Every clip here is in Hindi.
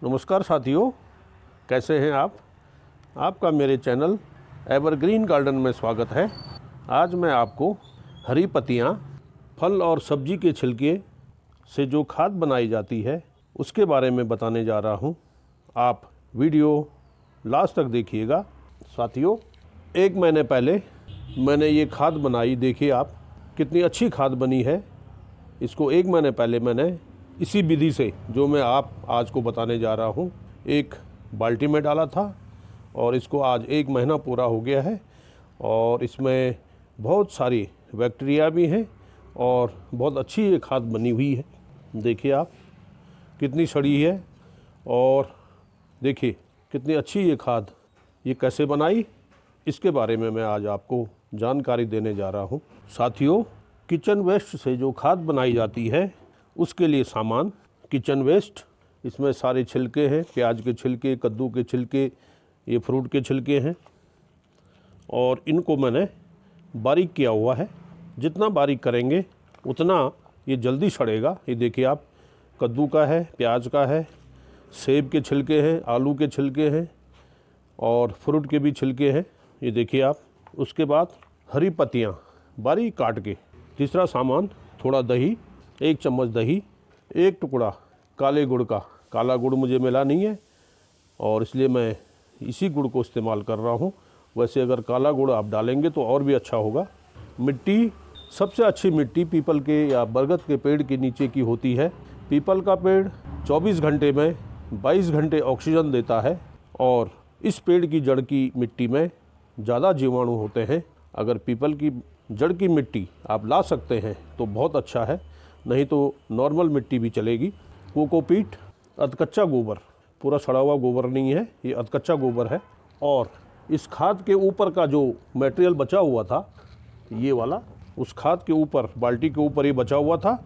नमस्कार साथियों, कैसे हैं आप? आपका मेरे चैनल एवरग्रीन गार्डन में स्वागत है। आज मैं आपको हरी पत्तियाँ, फल और सब्जी के छिलके से जो खाद बनाई जाती है उसके बारे में बताने जा रहा हूँ। आप वीडियो लास्ट तक देखिएगा। साथियों, 1 महीने पहले मैंने ये खाद बनाई। देखिए आप, कितनी अच्छी खाद बनी है। इसको 1 महीने पहले मैंने इसी विधि से, जो मैं आप आज को बताने जा रहा हूँ, एक बाल्टी में डाला था और इसको आज 1 महीना पूरा हो गया है और इसमें बहुत सारी बैक्टीरिया भी हैं और बहुत अच्छी ये खाद बनी हुई है। देखिए आप, कितनी सड़ी है और देखिए कितनी अच्छी ये खाद। ये कैसे बनाई, इसके बारे में मैं आज आपको जानकारी देने जा रहा हूँ। साथियों, किचन वेस्ट से जो खाद बनाई जाती है उसके लिए सामान किचन वेस्ट, इसमें सारे छिलके हैं, प्याज के छिलके, कद्दू के छिलके, ये फ्रूट के छिलके हैं और इनको मैंने बारीक किया हुआ है। जितना बारीक करेंगे उतना ये जल्दी सड़ेगा। ये देखिए आप, कद्दू का है, प्याज का है, सेब के छिलके हैं, आलू के छिलके हैं और फ्रूट के भी छिलके हैं। ये देखिए आप। उसके बाद हरी पत्तियाँ बारीक काट के। तीसरा सामान थोड़ा दही, 1 चम्मच दही, 1 टुकड़ा काले गुड़ का। काला गुड़ मुझे मिला नहीं है और इसलिए मैं इसी गुड़ को इस्तेमाल कर रहा हूँ। वैसे अगर काला गुड़ आप डालेंगे तो और भी अच्छा होगा। मिट्टी, सबसे अच्छी मिट्टी पीपल के या बरगद के पेड़ के नीचे की होती है। पीपल का पेड़ 24 घंटे में 22 घंटे ऑक्सीजन देता है और इस पेड़ की जड़ की मिट्टी में ज़्यादा जीवाणु होते हैं। अगर पीपल की जड़ की मिट्टी आप ला सकते हैं तो बहुत अच्छा है, नहीं तो नॉर्मल मिट्टी भी चलेगी। कोकोपीट, अधकच्चा गोबर, पूरा सड़ा हुआ गोबर नहीं है, ये अधकच्चा गोबर है। और इस खाद के ऊपर का जो मटेरियल बचा हुआ था, ये वाला, उस खाद के ऊपर, बाल्टी के ऊपर ये बचा हुआ था,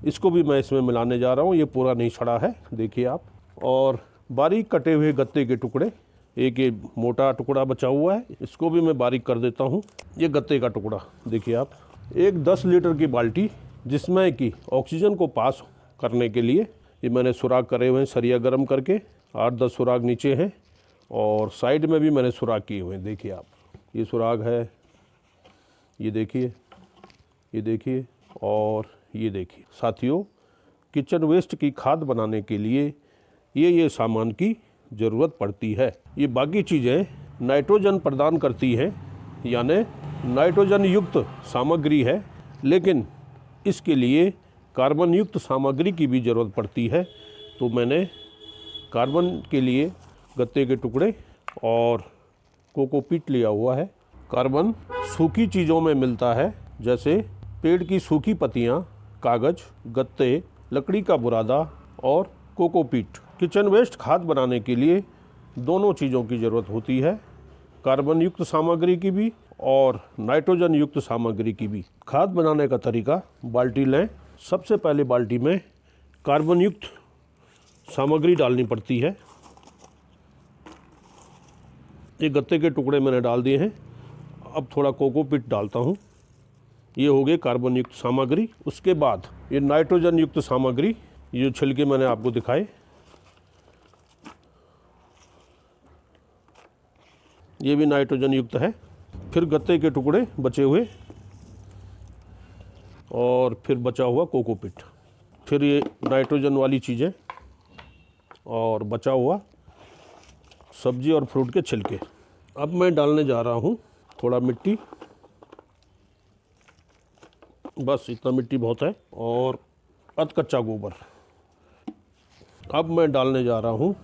इसको भी मैं इसमें मिलाने जा रहा हूँ। ये पूरा नहीं सड़ा है, देखिए आप। और बारीक कटे हुए गत्ते के टुकड़े, एक ये मोटा टुकड़ा बचा हुआ है, इसको भी मैं बारीक कर देता हूँ। ये गत्ते का टुकड़ा देखिए आप। एक 10 लीटर की बाल्टी, जिसमें कि ऑक्सीजन को पास करने के लिए ये मैंने सुराख करे हुए हैं, सरिया गर्म करके 8-10 सुराख नीचे हैं और साइड में भी मैंने सुराख किए हुए हैं। देखिए आप, ये सुराख है, ये देखिए, ये देखिए और ये देखिए। साथियों, किचन वेस्ट की खाद बनाने के लिए ये सामान की ज़रूरत पड़ती है। ये बाकी चीज़ें नाइट्रोजन प्रदान करती हैं, यानी नाइट्रोजन युक्त सामग्री है, लेकिन इसके लिए कार्बन युक्त सामग्री की भी ज़रूरत पड़ती है। तो मैंने कार्बन के लिए गत्ते के टुकड़े और कोकोपीट लिया हुआ है। कार्बन सूखी चीज़ों में मिलता है, जैसे पेड़ की सूखी पत्तियाँ, कागज़, गत्ते, लकड़ी का बुरादा और कोकोपीट। किचन वेस्ट खाद बनाने के लिए दोनों चीज़ों की ज़रूरत होती है, कार्बन युक्त सामग्री की भी और नाइट्रोजन युक्त सामग्री की भी। खाद बनाने का तरीका, बाल्टी लें। सबसे पहले बाल्टी में कार्बन युक्त सामग्री डालनी पड़ती है। ये गत्ते के टुकड़े मैंने डाल दिए हैं। अब थोड़ा कोकोपीट डालता हूँ। ये हो गए कार्बन युक्त सामग्री। उसके बाद ये नाइट्रोजन युक्त सामग्री, ये छिलके मैंने आपको दिखाए, ये भी नाइट्रोजन युक्त है। फिर गत्ते के टुकड़े बचे हुए और फिर बचा हुआ कोकोपीट, फिर ये नाइट्रोजन वाली चीज़ें और बचा हुआ सब्जी और फ्रूट के छिलके। अब मैं डालने जा रहा हूँ थोड़ा मिट्टी, बस इतना मिट्टी बहुत है, और अधकच्चा गोबर। अब मैं डालने जा रहा हूँ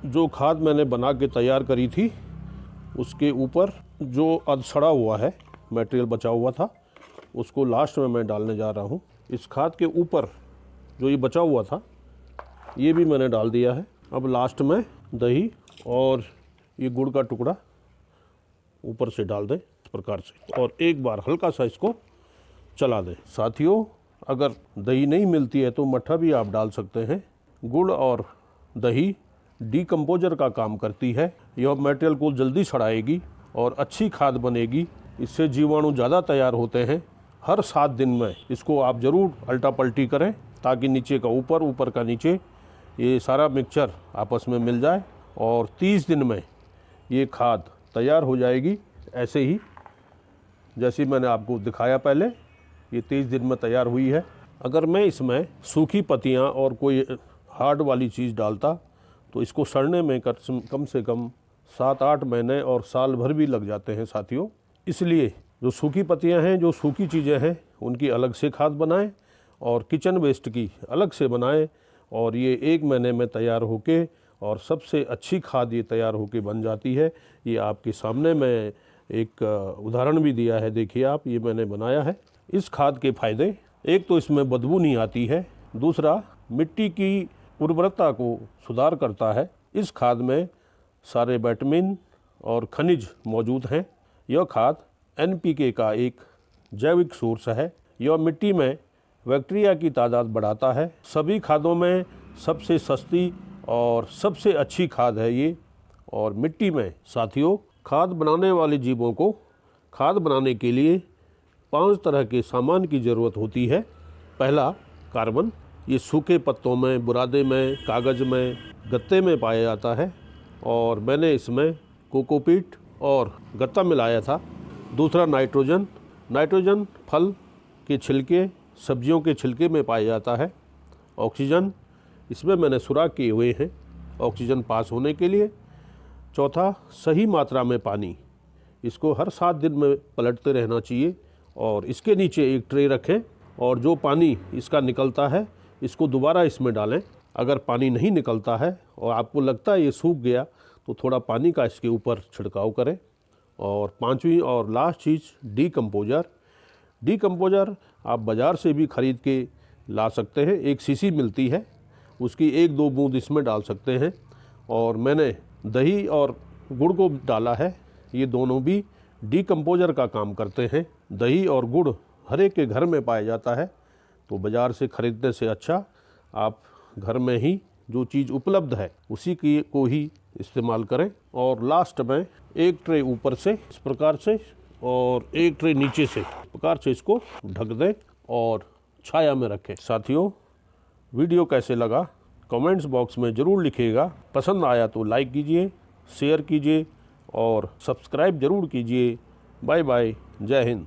जो खाद मैंने बना के तैयार करी थी, उसके ऊपर जो अधसड़ा हुआ है मटेरियल बचा हुआ था, उसको लास्ट में मैं डालने जा रहा हूँ। इस खाद के ऊपर जो ये बचा हुआ था, ये भी मैंने डाल दिया है। अब लास्ट में दही और ये गुड़ का टुकड़ा ऊपर से डाल दें इस प्रकार से, और एक बार हल्का सा इसको चला दें। साथियों, अगर दही नहीं मिलती है तो मट्ठा भी आप डाल सकते हैं। गुड़ और दही डीकम्पोजर का काम करती है। यह मटेरियल को जल्दी सड़ाएगी और अच्छी खाद बनेगी। इससे जीवाणु ज़्यादा तैयार होते हैं। हर 7 दिन में इसको आप ज़रूर अल्टा पल्टी करें, ताकि नीचे का ऊपर, ऊपर का नीचे ये सारा मिक्सचर आपस में मिल जाए और 30 दिन में ये खाद तैयार हो जाएगी। ऐसे ही जैसे मैंने आपको दिखाया पहले, ये 30 दिन में तैयार हुई है। अगर मैं इसमें सूखी पत्तियां और कोई हार्ड वाली चीज़ डालता तो इसको सड़ने में कम से कम 7-8 महीने और साल भर भी लग जाते हैं साथियों। इसलिए जो सूखी पत्तियां हैं, जो सूखी चीज़ें हैं, उनकी अलग से खाद बनाएं और किचन वेस्ट की अलग से बनाएं और ये 1 महीने में तैयार होके और सबसे अच्छी खाद ये तैयार होके बन जाती है। ये आपके सामने मैं एक उदाहरण भी दिया है, देखिए आप, ये मैंने बनाया है। इस खाद के फ़ायदे, एक तो इसमें बदबू नहीं आती है, दूसरा मिट्टी की उर्वरता को सुधार करता है। इस खाद में सारे विटामिन और खनिज मौजूद हैं। यह खाद NPK का एक जैविक सोर्स है। यह मिट्टी में बैक्टीरिया की तादाद बढ़ाता है। सभी खादों में सबसे सस्ती और सबसे अच्छी खाद है ये। और मिट्टी में साथियों, खाद बनाने वाले जीवों को खाद बनाने के लिए 5 तरह के सामान की ज़रूरत होती है। पहला, कार्बन। ये सूखे पत्तों में, बुरादे में, कागज़ में, गत्ते में पाया जाता है और मैंने इसमें कोकोपीट और गत्ता मिलाया था। दूसरा, नाइट्रोजन। नाइट्रोजन फल के छिलके, सब्जियों के छिलके में पाया जाता है। ऑक्सीजन, इसमें मैंने सुराख किए हुए हैं ऑक्सीजन पास होने के लिए। चौथा, सही मात्रा में पानी। इसको हर 7 दिन में पलटते रहना चाहिए और इसके नीचे एक ट्रे रखें और जो पानी इसका निकलता है इसको दोबारा इसमें डालें। अगर पानी नहीं निकलता है और आपको लगता है ये सूख गया तो थोड़ा पानी का इसके ऊपर छिड़काव करें। और 5वीं और लास्ट चीज़, डीकम्पोज़र। डीकम्पोज़र आप बाज़ार से भी ख़रीद के ला सकते हैं। एक शीशी मिलती है, उसकी 1-2 बूंद इसमें डाल सकते हैं। और मैंने दही और गुड़ को डाला है। ये दोनों भी डीकम्पोज़र का काम करते हैं। दही और गुड़ हर एक के घर में पाया जाता है, तो बाज़ार से ख़रीदने से अच्छा आप घर में ही जो चीज़ उपलब्ध है उसी की को ही इस्तेमाल करें। और लास्ट में एक ट्रे ऊपर से इस प्रकार से और एक ट्रे नीचे से इस प्रकार से इसको ढक दें और छाया में रखें। साथियों, वीडियो कैसे लगा कमेंट्स बॉक्स में ज़रूर लिखिएगा। पसंद आया तो लाइक कीजिए, शेयर कीजिए और सब्सक्राइब ज़रूर कीजिए। बाय बाय, जय हिंद।